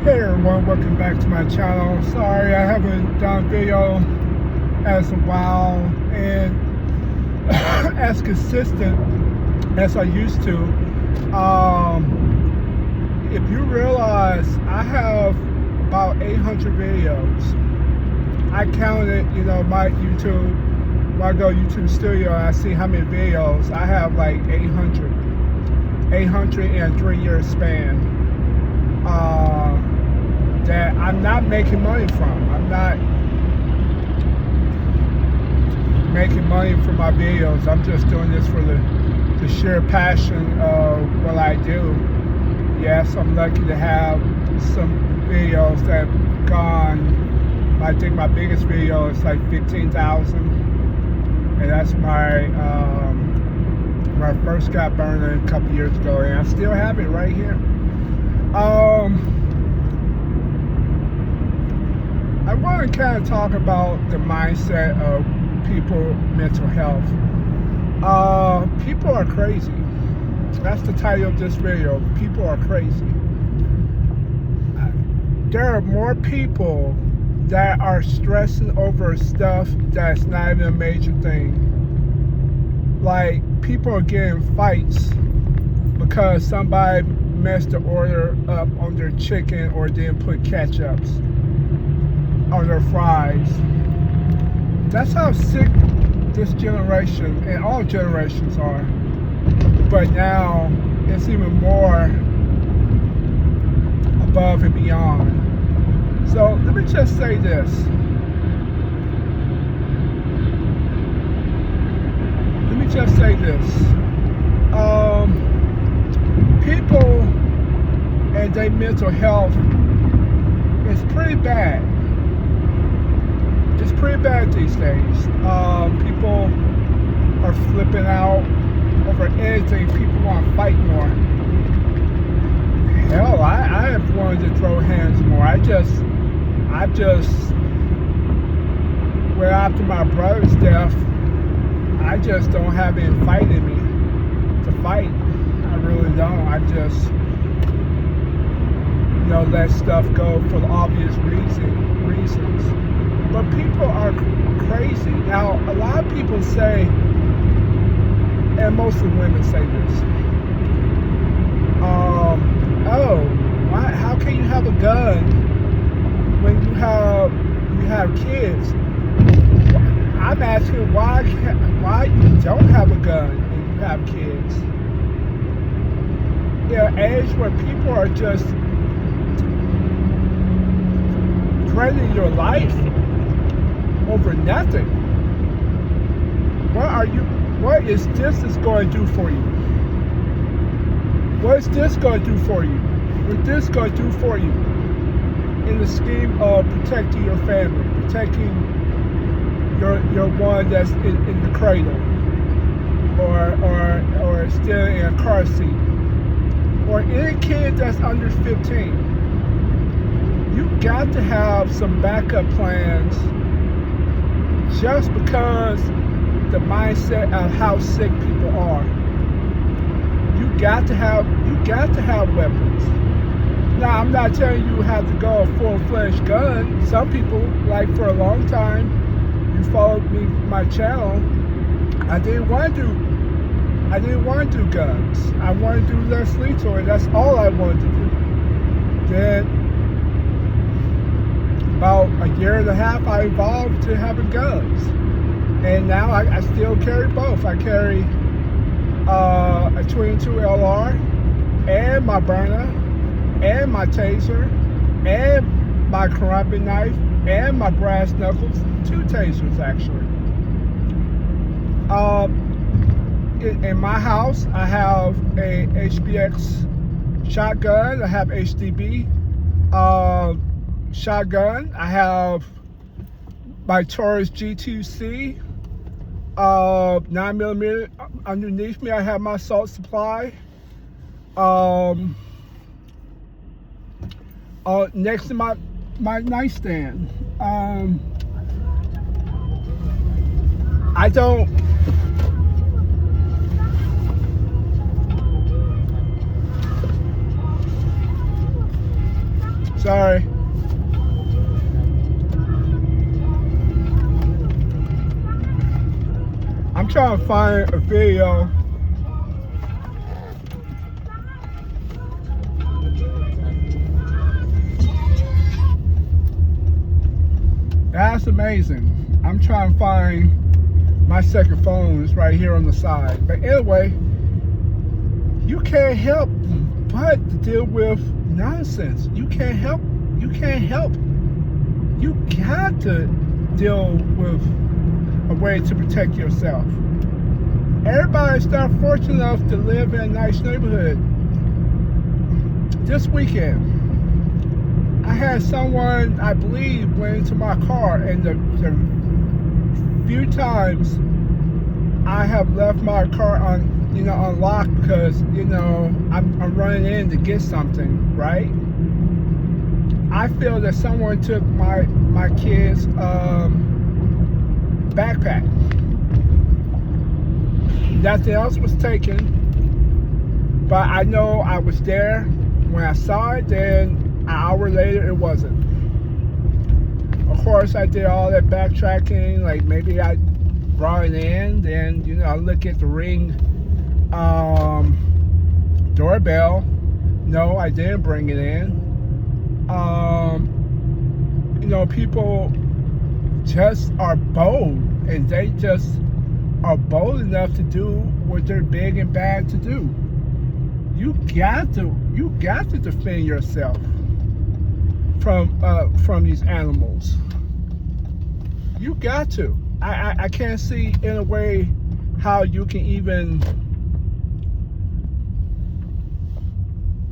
Hey everyone, welcome back to my channel. Sorry I haven't done a video as a while and as consistent as I used to. If you realize I have about 800 videos. I counted, my YouTube, when I go YouTube Studio, I see how many videos. I have like 800 in a 3-year span. That I'm not making money from. I'm not making money from my videos. I'm just doing this for the sheer passion of what I do. Yes, I'm lucky to have some videos that have gone. I think my biggest video is like 15,000, and that's my first got burned a couple years ago, and I still have it right here. I want to kind of talk about the mindset of people, mental health. People are crazy. That's the title of this video. People are crazy. There are more people that are stressing over stuff that's not even a major thing. Like, people are getting fights because somebody messed the order up on their chicken or didn't put ketchups on their fries. That's how sick this generation and all generations are. But now it's even more above and beyond. So let me just say this. People and their mental health is pretty bad. It's pretty bad these days. People are flipping out over anything. People want to fight more. Hell, I have wanted to throw hands more. I just, well, after my brother's death, I just don't have any fight in me to fight. I really don't. I just, let stuff go for the obvious reasons. But people are crazy. Now, a lot of people say, and mostly women say this, how can you have a gun when you have kids? I'm asking why you don't have a gun when you have kids. An age where people are just threatening your life over nothing. What is this going to do for you? What is this going to do for you? What this going to do for you in the scheme of protecting your family, protecting your one that's in the cradle, or still in a car seat, or any kid that's under 15? You got to have some backup plans, just because the mindset of how sick people are. You got to have weapons. Now, I'm not telling you have to go a full-fledged gun. Some people, like, for a long time, you followed me, my channel, I didn't want to do guns. I wanted to do less lethal, and that's all I wanted to do. Then, about a year and a half, I evolved to having guns. And now I still carry both. I carry a 22 LR, and my burner, and my taser, and my karambit knife, and my brass knuckles. 2 tasers, actually. In my house, I have a HBX shotgun. I have HDB shotgun. I have my Taurus G2C 9mm. Underneath me, I have my salt supply. Next to my nightstand. I don't Sorry. I'm trying to find a video. That's amazing. I'm trying to find my second phone. It's right here on the side. But anyway, you can't help but to deal with nonsense. You can't help. You can't help. You got to deal with a way to protect yourself. Everybody's not fortunate enough to live in a nice neighborhood. This weekend, I had someone, I believe, went into my car, and the few times I have left my car unlocked because, I'm running in to get something, right? I feel that someone took my kid's backpack. Nothing else was taken, but I know I was there when I saw it. Then an hour later, it wasn't. Of course, I did all that backtracking. Like maybe I brought it in. Then I look at the Ring doorbell. No, I didn't bring it in. People just are bold, and they just are bold enough to do what they're big and bad to do. You got to defend yourself from these animals. You got to. I can't see in a way how you can even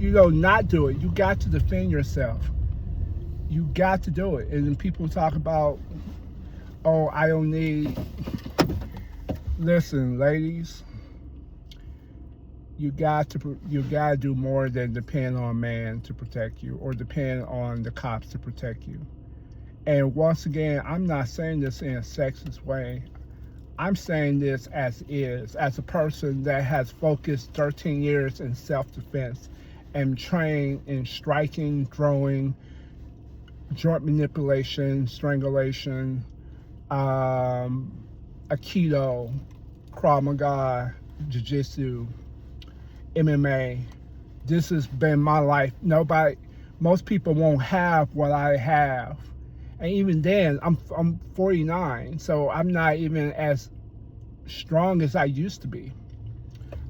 not do it. You got to defend yourself. You got to do it. And then people talk about, oh, I don't need. Listen, ladies, you got to do more than depend on a man to protect you, or depend on the cops to protect you. And once again, I'm not saying this in a sexist way. I'm saying this as is, as a person that has focused 13 years in self-defense and trained in striking, throwing, joint manipulation, strangulation, Aikido, Krav Maga, Jiu-Jitsu, MMA. This has been my life. Most people won't have what I have. And even then, I'm 49, so I'm not even as strong as I used to be.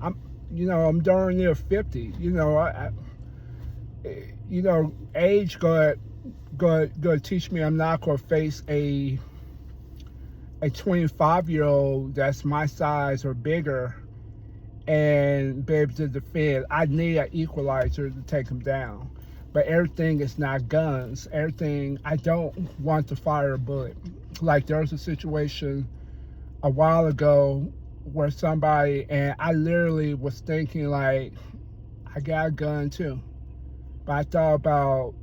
I'm darn near 50. Age gonna teach me I'm not gonna face a 25-year-old that's my size or bigger and be able to defend. I need an equalizer to take him down. But everything is not guns. Everything, I don't want to fire a bullet. Like there was a situation a while ago where somebody, and I literally was thinking like, I got a gun too. But I thought about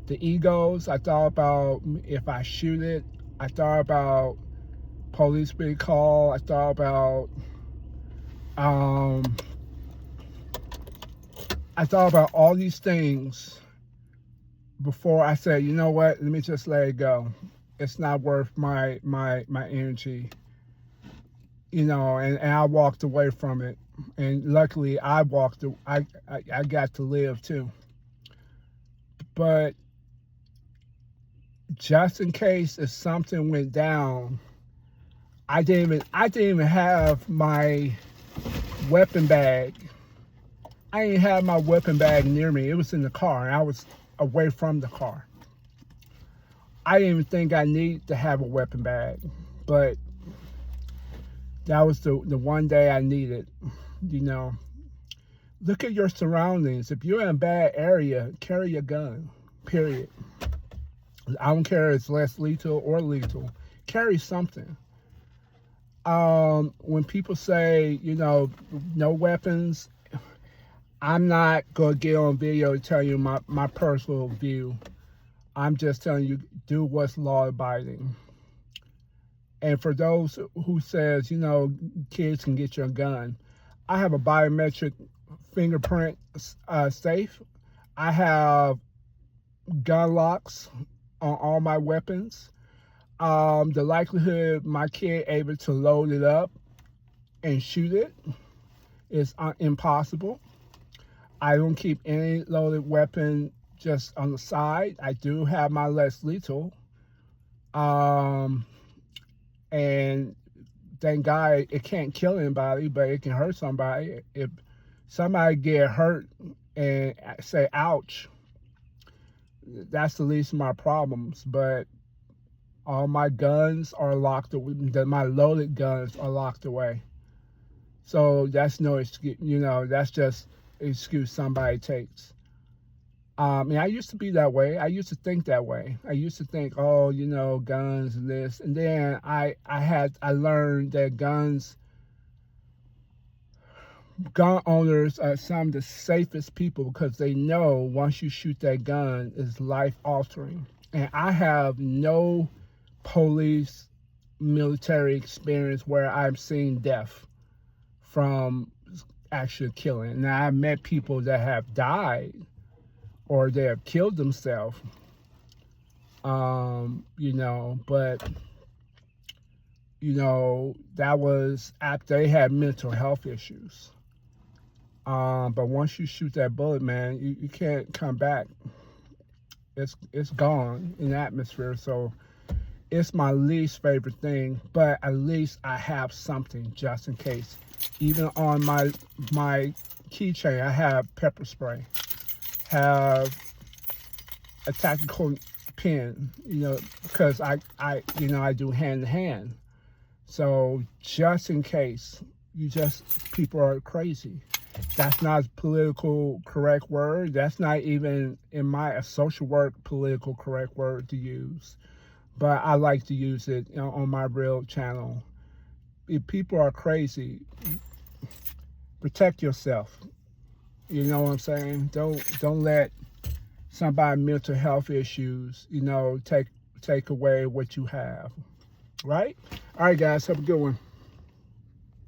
the egos. I thought about if I shoot it. I thought about police being called. I thought about all these things before I said, you know what, let me just let it go. It's not worth my energy. And I walked away from it. And luckily I got to live too. But just in case if something went down, I didn't even have my weapon bag. I didn't have my weapon bag near me. It was in the car, and I was away from the car. I didn't even think I needed to have a weapon bag, but that was the one day I needed. Look at your surroundings. If you're in a bad area, carry a gun, period. I don't care if it's less lethal or lethal. Carry something. When people say, no weapons, I'm not going to get on video to tell you my personal view. I'm just telling you, do what's law-abiding. And for those who says, kids can get your gun, I have a biometric fingerprint safe. I have gun locks on all my weapons. The likelihood my kid able to load it up and shoot it is impossible. I don't keep any loaded weapon just on the side. I do have my less lethal. And thank God it can't kill anybody, but it can hurt somebody. If somebody get hurt and say, ouch, that's the least of my problems. But all my guns are locked away. My loaded guns are locked away. So that's no excuse, that's just an excuse somebody takes. And I used to be that way. I used to think that way. I used to think, oh, guns and this. And then I learned that gun owners are some of the safest people because they know once you shoot that gun, it's life altering. And I have no police military experience where I've seen death from actual killing. Now, I've met people that have died or they have killed themselves, but, that was after they had mental health issues. But once you shoot that bullet, man, you can't come back. It's gone in the atmosphere. So it's my least favorite thing, but at least I have something just in case. Even on my keychain, I have pepper spray, have a tactical pen, because I do hand to hand. So just in case, people are crazy. That's not a political correct word. That's not even in my social work political correct word to use. But I like to use it on my real channel. If people are crazy, protect yourself. You know what I'm saying? Don't let somebody's mental health issues, take away what you have. Right? All right, guys, have a good one.